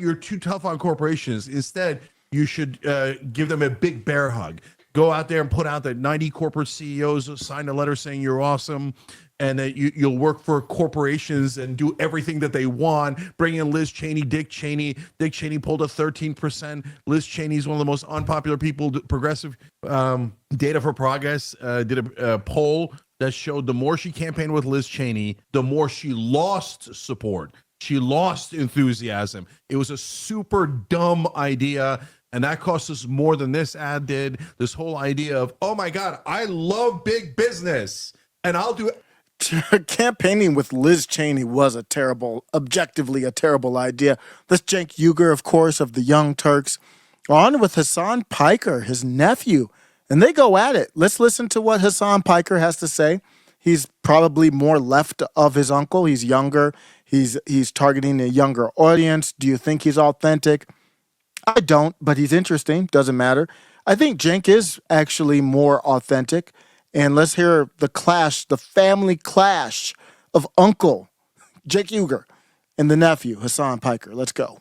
you're too tough on corporations. Instead, you should give them a big bear hug. Go out there and put out that 90 corporate CEOs sign a letter saying you're awesome, and that you'll work for corporations and do everything that they want. Bring in Liz Cheney, Dick Cheney. Dick Cheney pulled a 13%. Liz Cheney is one of the most unpopular people. Progressive Data for Progress did a poll that showed the more she campaigned with Liz Cheney, the more she lost support. She lost enthusiasm. It was a super dumb idea. And that cost us more than this ad did. This whole idea of, oh my God, I love big business and I'll do it. Campaigning with Liz Cheney was objectively a terrible idea. This Cenk Uygur, of course, of the Young Turks, on with Hasan Piker, his nephew, and they go at it. Let's listen to what Hasan Piker has to say. He's probably more left of his uncle. He's younger. He's targeting a younger audience. Do you think he's authentic? I don't, but he's interesting. Doesn't matter. I think Cenk is actually more authentic. And let's hear the clash, the family clash of Uncle Cenk Uygur and the nephew, Hasan Piker. Let's go.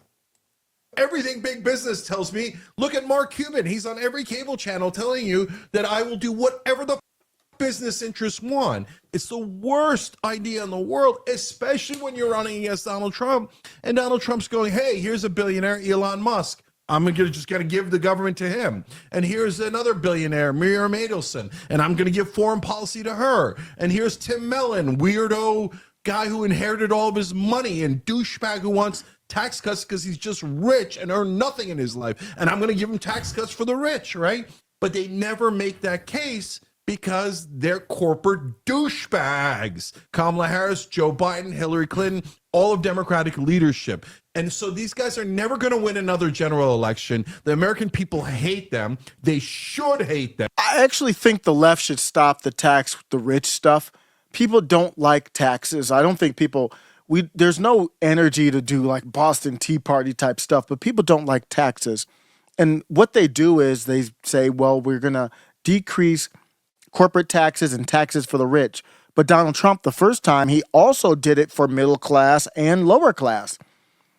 Everything big business tells me. Look at Mark Cuban. He's on every cable channel telling you that I will do whatever the business interests want. It's the worst idea in the world, especially when you're running against Donald Trump. And Donald Trump's going, hey, here's a billionaire, Elon Musk. I'm just going to give the government to him. And here's another billionaire, Miriam Adelson, and I'm going to give foreign policy to her. And here's Tim Mellon, weirdo guy who inherited all of his money and douchebag who wants tax cuts because he's just rich and earned nothing in his life. And I'm going to give him tax cuts for the rich, right? But they never make that case because they're corporate douchebags. Kamala Harris, Joe Biden, Hillary Clinton, all of Democratic leadership. And so these guys are never going to win another general election. The American people hate them. They should hate them. I actually think the left should stop the tax the rich stuff. People don't like taxes. I don't think there's no energy to do like Boston Tea Party type stuff, but people don't like taxes. And what they do is they say, well, we're going to decrease corporate taxes and taxes for the rich. But Donald Trump, the first time, he also did it for middle class and lower class.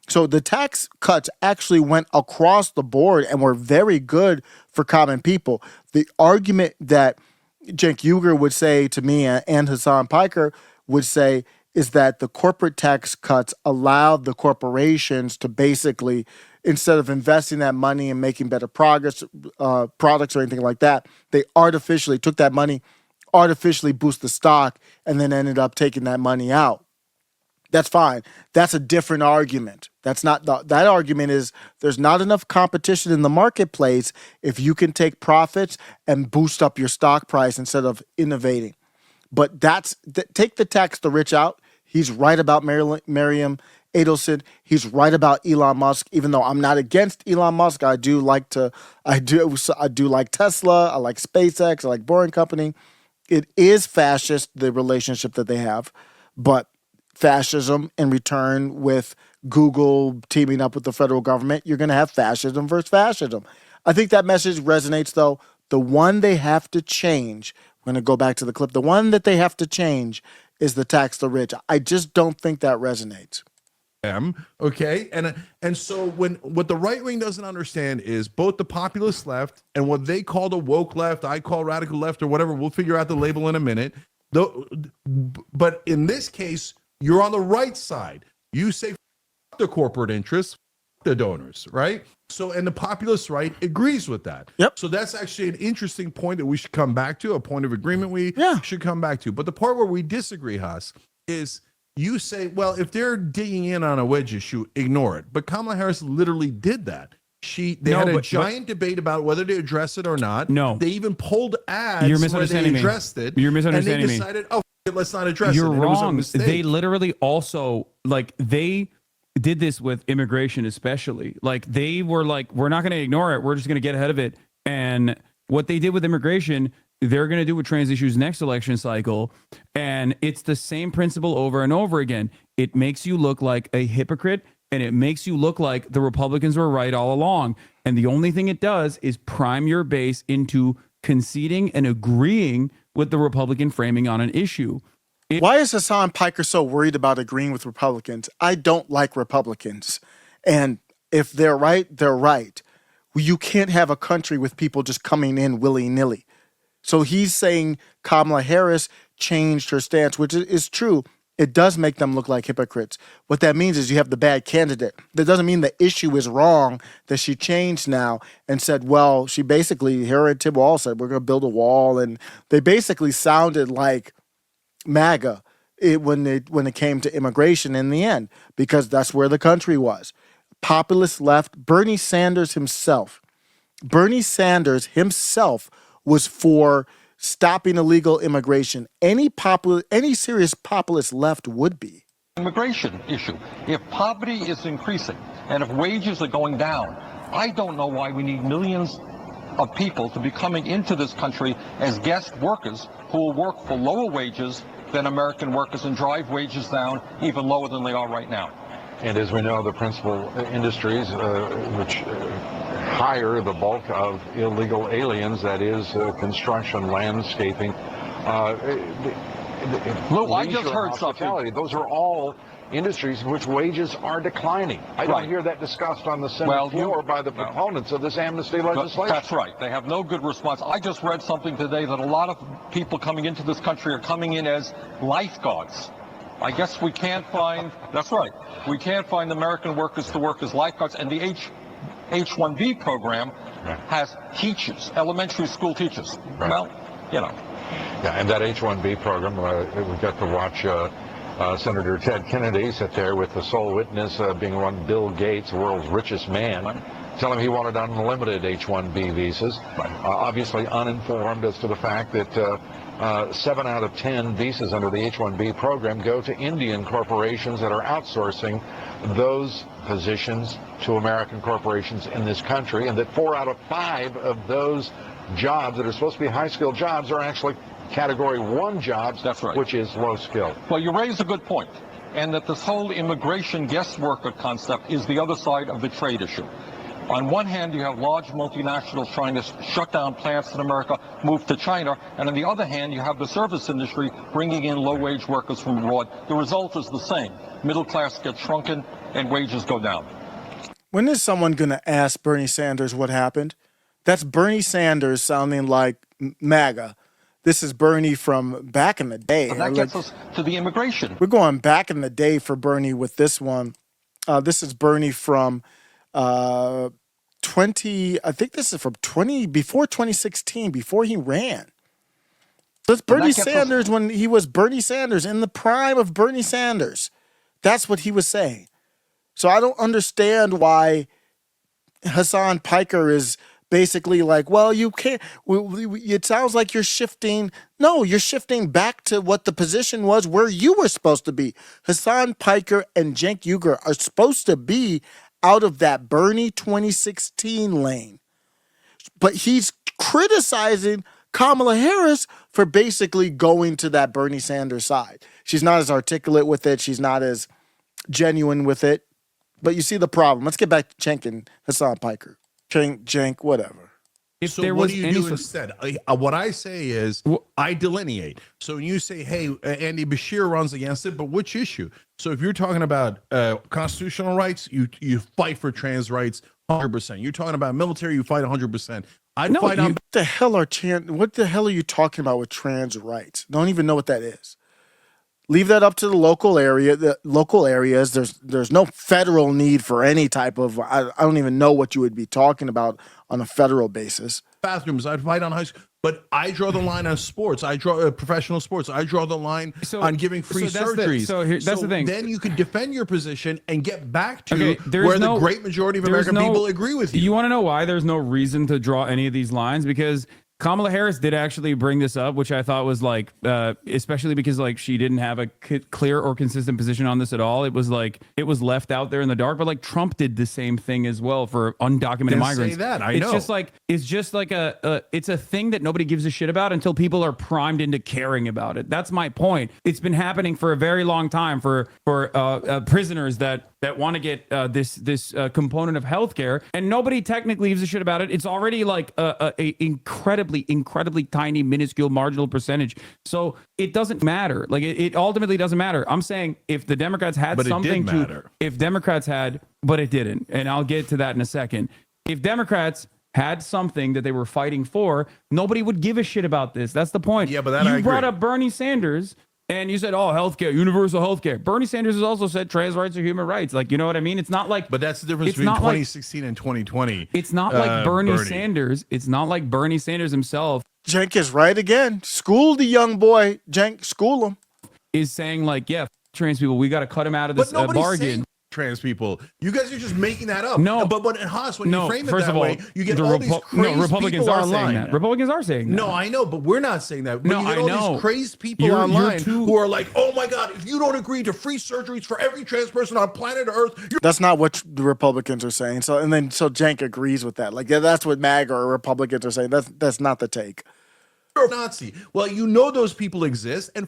So the tax cuts actually went across the board and were very good for common people. The argument that Cenk Uygur would say to me and Hasan Piker would say is that the corporate tax cuts allowed the corporations to basically, instead of investing that money and making better products or anything like that, they artificially took that money, artificially boost the stock, and then ended up taking that money out. That's fine. That's a different argument. That's not that argument is there's not enough competition in the marketplace if you can take profits and boost up your stock price instead of innovating. But take the tax the rich out. He's right about Miriam Adelson. He's right about Elon Musk. Even though I'm not against Elon Musk, I do like Tesla. I like SpaceX. I like Boring Company. It is fascist, the relationship that they have, but fascism in return with Google teaming up with the federal government, you're going to have fascism versus fascism. I think that message resonates, though. The one they have to change, we're going to go back to the clip, the one that they have to change is the tax the rich. I just don't think that resonates. Okay, and so what the right wing doesn't understand is both the populist left and what they call the woke left, I call radical left or whatever. We'll figure out the label in a minute. But in this case, you're on the right side. You say the corporate interests, the donors, right? So, and the populist right agrees with that. Yep. So that's actually an interesting point that we should come back to, a point of agreement we should come back to. But the part where we disagree, Haas, is you say, well, if they're digging in on a wedge issue, ignore it. But Kamala Harris literally did that. They had a giant debate about whether to address it or not. No. They even pulled ads where they addressed it. You're misunderstanding me. And they decided, let's not address You're it. wrong. It was a mistake. They literally also, they did this with immigration especially. They were like, we're not going to ignore it. We're just going to get ahead of it. And what they did with immigration, they're going to do with trans issues next election cycle. And it's the same principle over and over again. It makes you look like a hypocrite, and it makes you look like the Republicans were right all along. And the only thing it does is prime your base into conceding and agreeing with the Republican framing on an issue. Why is Hasan Piker so worried about agreeing with Republicans? I don't like Republicans. And If they're right, they're right. You can't have a country with people just coming in willy-nilly. So he's saying Kamala Harris changed her stance, which is true. It does make them look like hypocrites. What that means is you have the bad candidate. That doesn't mean the issue is wrong, that she changed now and said, well, she basically, her and Tim Wall said, we're going to build a wall. And they basically sounded like MAGA when it came to immigration in the end, because that's where the country was. Populist left, Bernie Sanders himself was for stopping illegal immigration. Any serious populist left would be. Immigration issue. If poverty is increasing and if wages are going down, I don't know why we need millions of people to be coming into this country as guest workers who will work for lower wages than American workers and drive wages down even lower than they are right now. And as we know, the principal industries which hire the bulk of illegal aliens, that is construction, landscaping, Lou, I just heard something. Those are all industries in which wages are declining. I don't hear that discussed on the Senate floor by the proponents of this amnesty legislation. That's right. They have no good response. I just read something today that a lot of people coming into this country are coming in as lifeguards. I guess we can't find, that's right, we can't find American workers to work as lifeguards, and the H-1B program has teachers, elementary school teachers. Right. Well, you know. Yeah, and that H-1B program, we got to watch Senator Ted Kennedy sit there with the sole witness being run Bill Gates, the world's richest man, tell him he wanted unlimited H-1B visas, obviously uninformed as to the fact that 7 out of 10 visas under the H-1B program go to Indian corporations that are outsourcing those positions to American corporations in this country, and that 4 out of 5 of those jobs that are supposed to be high-skilled jobs are actually Category 1 jobs, that's right, which is low-skilled. Well, you raise a good point, and that this whole immigration guest worker concept is the other side of the trade issue. On one hand, you have large multinationals trying to shut down plants in America, move to China, and on the other hand, you have the service industry bringing in low-wage workers from abroad. The result is the same. Middle class gets shrunken and wages go down. When is someone going to ask Bernie Sanders what happened? That's Bernie Sanders sounding like MAGA. This is Bernie from back in the day. And that gets us to the immigration. We're going back in the day for Bernie with this one. This is Bernie from 20, I think this is from before 2016, before he ran. So it's Bernie Sanders when he was Bernie Sanders, in the prime of Bernie Sanders. That's what he was saying. So I don't understand why Hasan Piker is basically like, well, you can't, it sounds like you're shifting. No, you're shifting back to what the position was where you were supposed to be. Hasan Piker and Cenk Uygur are supposed to be out of that Bernie 2016 lane. But he's criticizing Kamala Harris for basically going to that Bernie Sanders side. She's not as articulate with it. She's not as genuine with it. But you see the problem. Let's get back to Cenk and Hasan Piker. Cenk, whatever. So what do you do instead? What I say is I delineate. So you say, hey, Andy Bashir runs against it, but which issue? So if you're talking about constitutional rights, you fight for trans rights 100%. You're talking about military, you fight 100%. I'd fight on. What the hell are you talking about with trans rights? Don't even know what that is. Leave that up to the local area. The local areas. There's no federal need for any type of. I don't even know what you would be talking about on a federal basis. Bathrooms. I'd fight on high school, but I draw the line on sports. I draw professional sports. I draw the line on giving free surgeries. That's the thing. Then you can defend your position and get back to where the great majority of American people agree with you. You want to know why there's no reason to draw any of these lines? Because Kamala Harris did actually bring this up, which I thought was like, especially because like she didn't have a clear or consistent position on this at all. It was like it was left out there in the dark. But like Trump did the same thing as well for undocumented migrants. Say that I know. It's just like it's a thing that nobody gives a shit about until people are primed into caring about it. That's my point. It's been happening for a very long time for prisoners that that want to get this component of healthcare, and nobody technically gives a shit about it. It's already like a incredibly tiny, minuscule, marginal percentage. So it doesn't matter. Like it ultimately doesn't matter. I'm saying if the Democrats had But it something did matter. if Democrats had, but it didn't, and I'll get to that in a second. If Democrats had something that they were fighting for, nobody would give a shit about this. That's the point. Yeah, but that you I brought agree. up Bernie Sanders and you said, "Oh, healthcare, universal healthcare." Bernie Sanders has also said trans rights are human rights. Like, you know what I mean? It's not like, But that's the difference it's between not like- 2016 and 2020. it's not like Bernie Sanders. It's not like Bernie Sanders himself Cenk is right again. School the young boy. Cenk, school him. is saying like, "Yeah, trans people, we got to cut them out of this But nobody's bargain." saying trans people. You guys are just making that up. No. but Haas, when No, you frame it first that of all, way, you get the all these crazy Republicans people are online. saying that. Republicans are saying that. No, I know, but we're not saying that. But No, you get I all know. these crazy people You're online too- who are like, "Oh my God, if you don't agree to free surgeries for every trans person on planet Earth, you're That's not what the Republicans are saying. So Cenk agrees with that. Like, yeah, that's what MAGA or Republicans are saying. That's not the take. a Nazi." Well, you know those people exist, and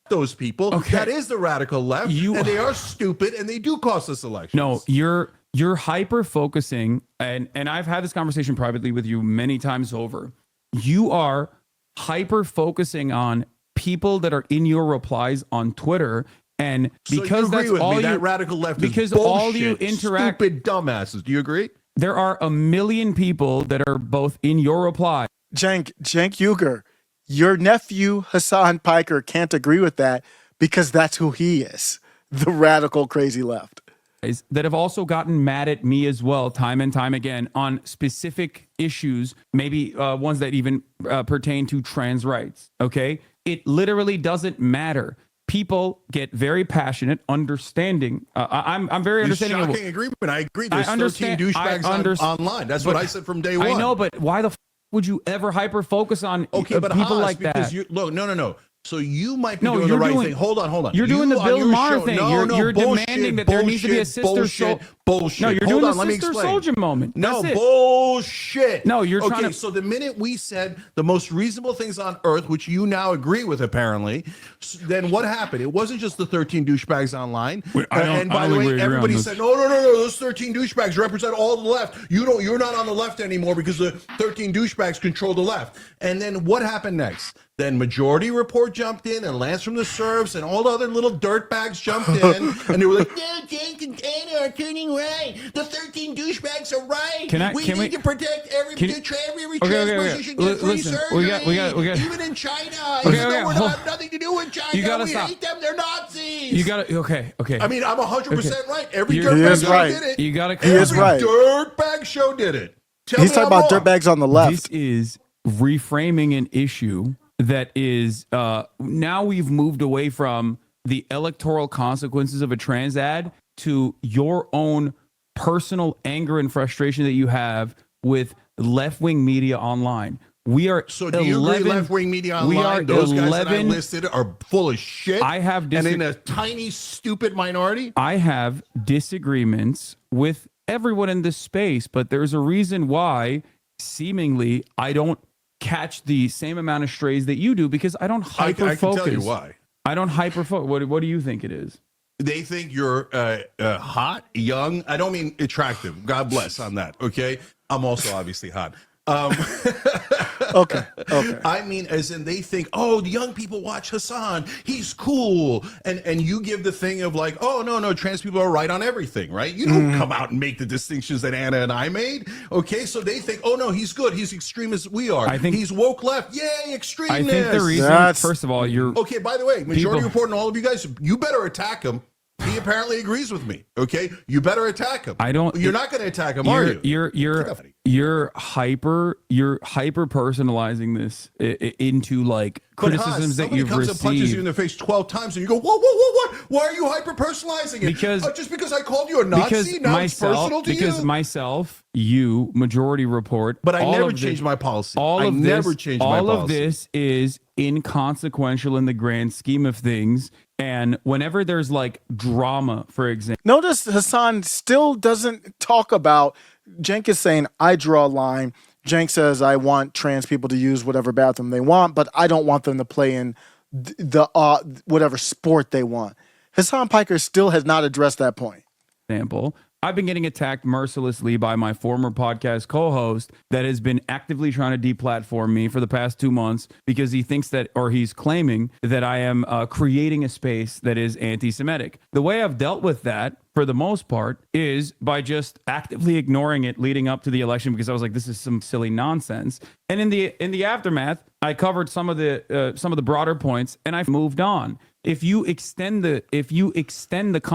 those people. Okay. That is the radical left, and they are stupid, and they do cost us elections. No, you're hyper focusing, and I've had this conversation privately with you many times over. You are hyper focusing on people that are in your replies on Twitter, and So because you agree that's with all me, you that radical left because is all you bullshit, interact. stupid dumbasses. Do you agree? There are a million people that are both in your reply. Cenk Uygur, your nephew Hasan Piker can't agree with that because that's who he is. The radical crazy left. That have also gotten mad at me as well, time and time again, on specific issues, maybe ones that even pertain to trans rights. Okay, it literally doesn't matter. People get very passionate, understanding. I'm very It's understanding. shocking agreement. I agree. There's I understand- 13 douchebags I under- online. That's what but I said from day one. I know, but why the would you ever hyper focus on Okay, but people Haas, like because that? you look, no. So you might be No, doing the you're right doing- thing. Hold on. You're doing the on Bill your Maher show- thing. No, You're bullshit, demanding that there needs to be a sister bullshit. No, you're Hold doing on, the let me Sister explain. Soldier moment. No, That's it. bullshit. No, you're okay, trying to- so the minute we said the most reasonable things on earth, which you now agree with apparently, then what happened? It wasn't just the 13 douchebags online. And by the way, everybody said, no, those 13 douchebags represent all the left. You're not on the left anymore because the 13 douchebags control the left. And then what happened next? Then Majority Report jumped in, and Lance from the Serfs, and all the other little dirtbags jumped in, and they were like, "No, Cenk and Anna are turning right. The 13 douchebags are right. We need to protect every trans person should get free Listen, surgery. we got Even in China, Okay, even though okay, we hold- have nothing to do with China. You gotta we stop. hate them. They're Nazis. You gotta okay. I mean, I'm 100% right. Every You're- He dirtbag is show right. did it. You gotta. He is right. Dirtbag show did it. Tell He's me talking I'm about wrong. dirtbags on the This left. is reframing an issue that is now we've moved away from the electoral consequences of a trans ad to your own personal anger and frustration that you have with left-wing media online. We are So do you agree left-wing media online, we are those guys that I 11 listed are full of shit? I have and in a tiny, stupid minority? I have disagreements with everyone in this space, but there's a reason why seemingly I don't catch the same amount of strays that you do because I don't hyper I focus. can tell you why. I don't hyper focus. What do you think it is? They think you're hot, young. I don't mean attractive. God bless on that, okay? I'm also obviously hot. Okay. I mean, as in they think, oh, the young people watch Hasan. He's cool. And you give the thing of like, oh, no, trans people are right on everything, right? You don't come out and make the distinctions that Anna and I made. Okay, so they think, oh, no, he's good. He's extreme as we are. I think he's woke left. Yay, extremeness. I think the reason, That's- first of all, you're Okay, by the way, Majority People- Report and all of you guys, you better attack him. He apparently agrees with me. Okay, you better attack him. I don't- You're not going to attack him, are you? you're hyper personalizing this into like But criticisms that somebody you've comes and punches you in received. the face 12 times, and you go, what? Why are you hyper personalizing it? Because- just because I called you a Nazi, now it's personal to you. Myself, you, Majority Report, But I all never of this- changed my policy. All I of never this, changed my all policy. of this is inconsequential in the grand scheme of things. And whenever there's like drama, for example, Notice Hasan still doesn't talk about. Cenk is saying, I draw a line. Cenk says, I want trans people to use whatever bathroom they want, but I don't want them to play in the whatever sport they want. Hasan Piker still has not addressed that point. example, I've been getting attacked mercilessly by my former podcast co-host that has been actively trying to deplatform me for the past 2 months because he thinks that, or he's claiming that I am creating a space that is anti-Semitic. The way I've dealt with that, for the most part, is by just actively ignoring it leading up to the election because I was like, this is some silly nonsense. And in the aftermath, I covered some of the broader points, and I've moved on. If you extend the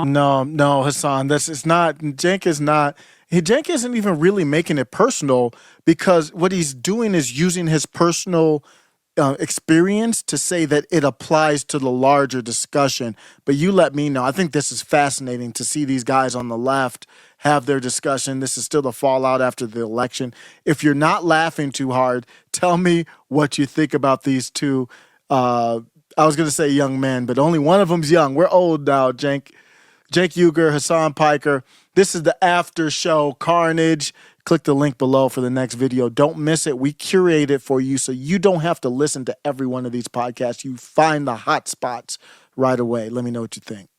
No, Hasan, this is not. Cenk is not. Cenk isn't even really making it personal because what he's doing is using his personal experience to say that it applies to the larger discussion. But you let me know. I think this is fascinating to see these guys on the left have their discussion. This is still the fallout after the election. If you're not laughing too hard, tell me what you think about these two. I was going to say young men, but only one of them's young. We're old now, Cenk Uygur, Hasan Piker. This is the after show carnage. Click the link below for the next video. Don't miss it. We curate it for you so you don't have to listen to every one of these podcasts. You find the hot spots right away. Let me know what you think.